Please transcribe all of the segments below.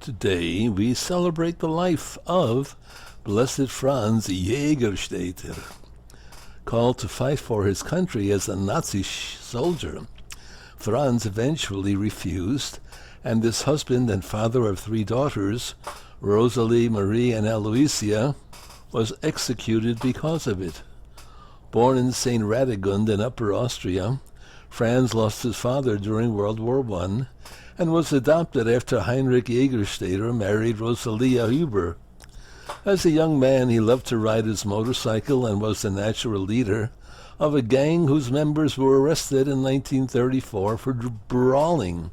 Today we celebrate the life of Blessed Franz Jägerstätter. Called to fight for his country as a Nazi soldier, Franz eventually refused, and this husband and father of 3 daughters, Rosalie, Marie, and Aloysia, was executed because of it. Born in St. Radegund in Upper Austria, Franz lost his father during World War I and was adopted after Heinrich Jägerstätter married Rosalia Huber. As a young man, he loved to ride his motorcycle and was the natural leader of a gang whose members were arrested in 1934 for brawling.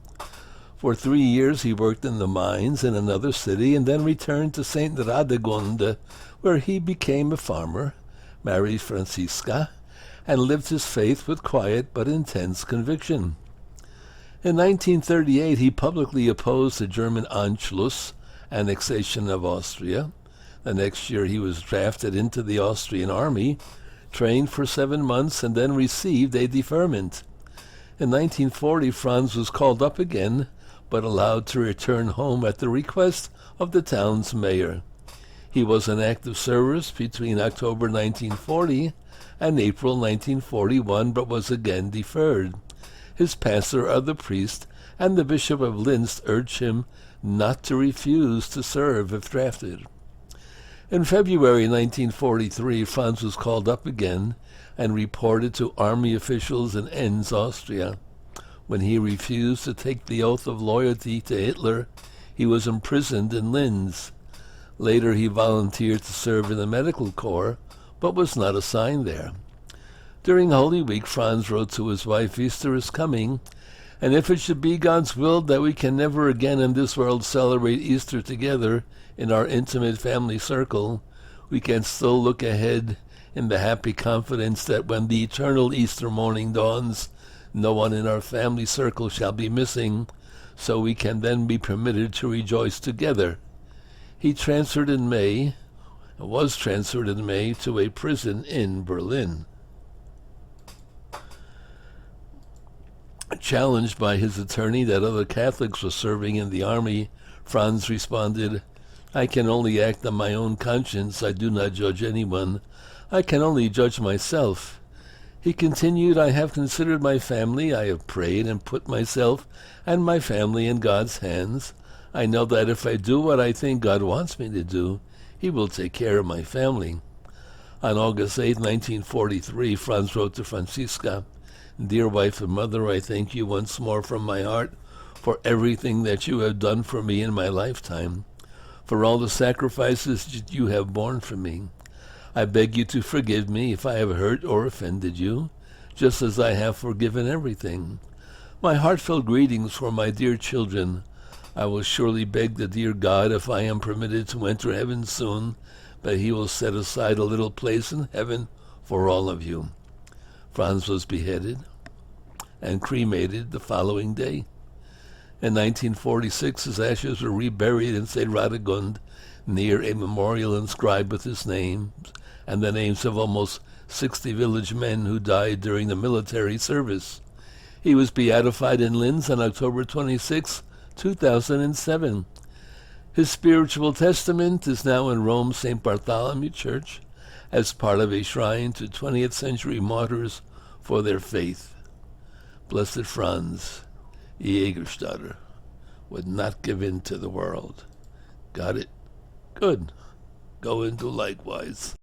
For 3 years he worked in the mines in another city and then returned to St. Radegund, where he became a farmer, married Franziska, and lived his faith with quiet but intense conviction. In 1938 he publicly opposed the German Anschluss, annexation of Austria. The next year he was drafted into the Austrian army, trained for 7 months, and then received a deferment. In 1940 Franz was called up again, but allowed to return home at the request of the town's mayor. He was in active service between October 1940 and April 1941, but was again deferred. His pastor, other priest, and the Bishop of Linz urged him not to refuse to serve if drafted. In February 1943, Franz was called up again and reported to army officials in Enns, Austria. When he refused to take the oath of loyalty to Hitler, he was imprisoned in Linz. Later he volunteered to serve in the medical corps, but was not assigned there. During Holy Week, Franz wrote to his wife, "Easter is coming, and if it should be God's will that we can never again in this world celebrate Easter together in our intimate family circle, we can still look ahead in the happy confidence that when the eternal Easter morning dawns, no one in our family circle shall be missing, so we can then be permitted to rejoice together." He was transferred in May to a prison in Berlin. Challenged by his attorney that other Catholics were serving in the army, Franz responded, "I can only act on my own conscience. I do not judge anyone. I can only judge myself." He continued, "I have considered my family. I have prayed and put myself and my family in God's hands. I know that if I do what I think God wants me to do, He will take care of my family." On August 8, 1943, Franz wrote to Franziska, "Dear wife and mother, I thank you once more from my heart for everything that you have done for me in my lifetime, for all the sacrifices you have borne for me. I beg you to forgive me if I have hurt or offended you, just as I have forgiven everything. My heartfelt greetings for my dear children. I will surely beg the dear God, if I am permitted to enter heaven soon, that He will set aside a little place in heaven for all of you." Franz was beheaded and cremated the following day. In 1946, his ashes were reburied in St. Radegund, near a memorial inscribed with his name and the names of almost 60 village men who died during the military service. He was beatified in Linz on October 26, 2007. His spiritual testament is now in Rome's St. Bartholomew Church as part of a shrine to 20th century martyrs for their faith. Blessed Franz Jägerstätter would not give in to the world. Got it? Good. Go and do likewise.